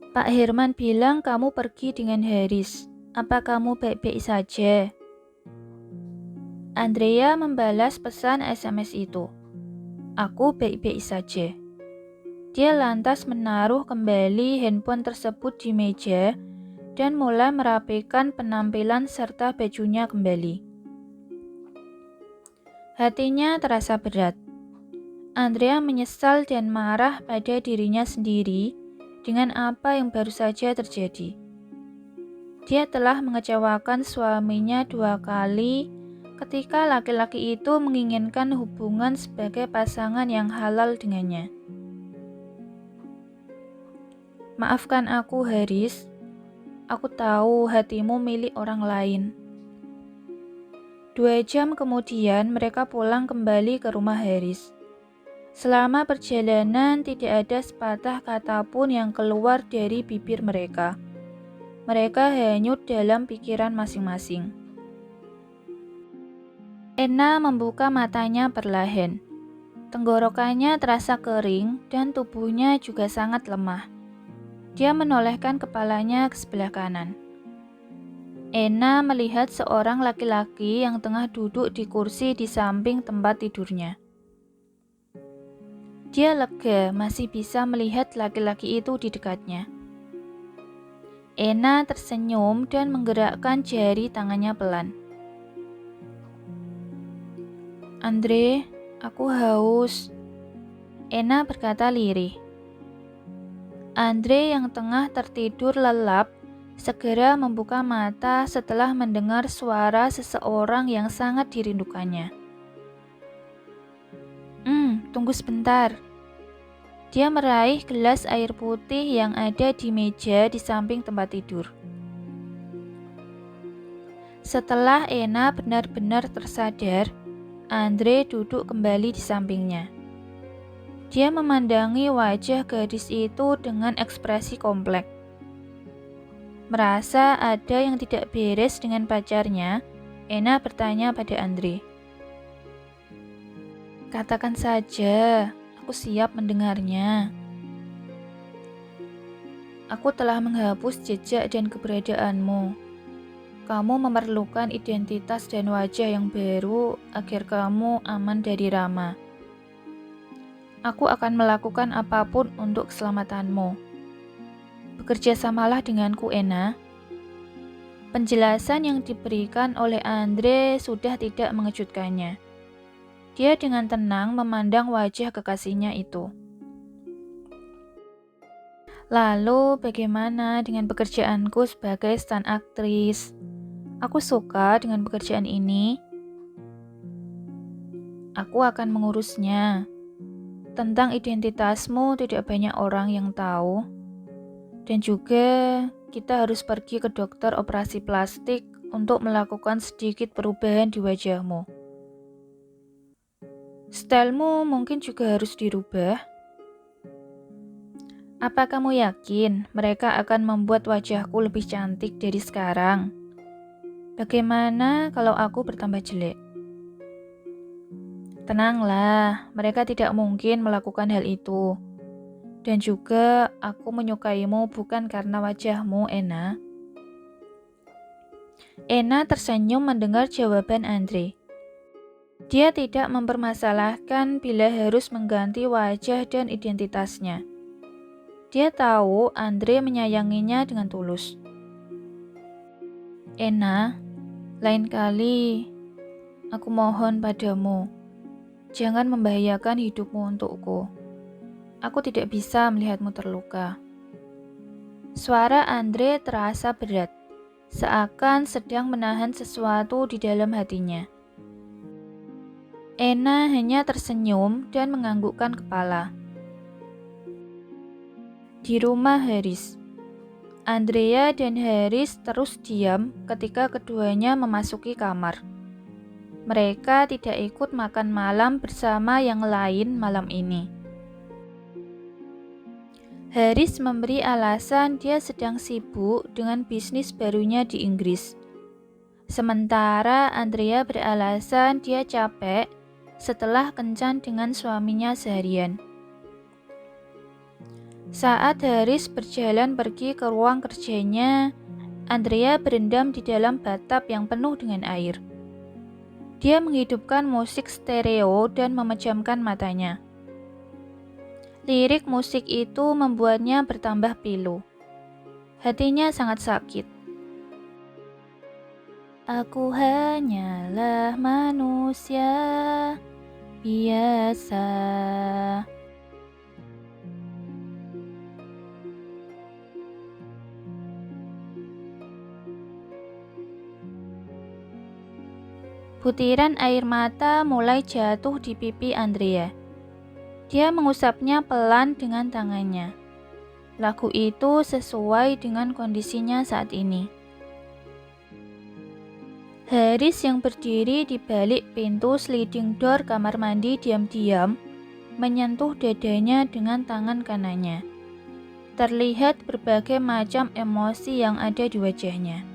Pak Herman bilang kamu pergi dengan Haris. Apa kamu baik-baik saja? Andrea membalas pesan SMS itu. Aku baik-baik saja. Dia lantas menaruh kembali handphone tersebut di meja dan mulai merapikan penampilan serta bajunya kembali. Hatinya terasa berat. Andrea menyesal dan marah pada dirinya sendiri dengan apa yang baru saja terjadi. Dia telah mengecewakan suaminya 2 kali ketika laki-laki itu menginginkan hubungan sebagai pasangan yang halal dengannya. Maafkan aku, Haris. Aku tahu hatimu milik orang lain. 2 jam kemudian mereka pulang kembali ke rumah Haris. Selama perjalanan tidak ada sepatah kata pun yang keluar dari bibir mereka. Mereka hanyut dalam pikiran masing-masing. Ena membuka matanya perlahan. Tenggorokannya terasa kering dan tubuhnya juga sangat lemah. Dia menolehkan kepalanya ke sebelah kanan. Ena melihat seorang laki-laki yang tengah duduk di kursi di samping tempat tidurnya. Dia lega masih bisa melihat laki-laki itu di dekatnya. Ena tersenyum dan menggerakkan jari tangannya pelan. Andre, aku haus. Ena berkata lirih. Andre yang tengah tertidur lelap segera membuka mata setelah mendengar suara seseorang yang sangat dirindukannya. Tunggu sebentar. Dia meraih gelas air putih yang ada di meja di samping tempat tidur. Setelah Ena benar-benar tersadar, Andre duduk kembali di sampingnya. Dia memandangi wajah gadis itu dengan ekspresi kompleks. Merasa ada yang tidak beres dengan pacarnya, Ena bertanya pada Andre. Katakan saja, aku siap mendengarnya. Aku telah menghapus jejak dan keberadaanmu. Kamu memerlukan identitas dan wajah yang baru agar kamu aman dari Rama. Aku akan melakukan apapun untuk keselamatanmu. Bekerjasamalah denganku, Ena. Penjelasan yang diberikan oleh Andre sudah tidak mengejutkannya. Dia dengan tenang memandang wajah kekasihnya itu. Lalu bagaimana dengan pekerjaanku sebagai stunt aktris? Aku suka dengan pekerjaan ini. Aku akan mengurusnya. Tentang identitasmu tidak banyak orang yang tahu. Dan juga kita harus pergi ke dokter operasi plastik untuk melakukan sedikit perubahan di wajahmu. Stylemu mungkin juga harus dirubah. Apa kamu yakin mereka akan membuat wajahku lebih cantik dari sekarang? Bagaimana kalau aku bertambah jelek? Tenanglah, mereka tidak mungkin melakukan hal itu. Dan juga aku menyukaimu bukan karena wajahmu, Ena. Ena tersenyum mendengar jawaban Andre. Dia tidak mempermasalahkan bila harus mengganti wajah dan identitasnya. Dia tahu Andre menyayanginya dengan tulus. Ena, lain kali aku mohon padamu, jangan membahayakan hidupmu untukku. Aku tidak bisa melihatmu terluka. Suara Andre terasa berat, seakan sedang menahan sesuatu di dalam hatinya. Ena hanya tersenyum dan menganggukkan kepala. Di rumah Haris, Andrea dan Haris terus diam ketika keduanya memasuki kamar. Mereka tidak ikut makan malam bersama yang lain malam ini. Haris memberi alasan dia sedang sibuk dengan bisnis barunya di Inggris. Sementara Andrea beralasan dia capek setelah kencan dengan suaminya seharian. Saat Haris berjalan pergi ke ruang kerjanya, Andrea berendam di dalam bathtub yang penuh dengan air. Dia menghidupkan musik stereo dan memejamkan matanya. Lirik musik itu membuatnya bertambah pilu. Hatinya sangat sakit. Aku hanyalah manusia biasa. Butiran air mata mulai jatuh di pipi Andrea. Dia mengusapnya pelan dengan tangannya. Lagu itu sesuai dengan kondisinya saat ini. Haris yang berdiri di balik pintu sliding door kamar mandi diam-diam menyentuh dadanya dengan tangan kanannya. Terlihat berbagai macam emosi yang ada di wajahnya.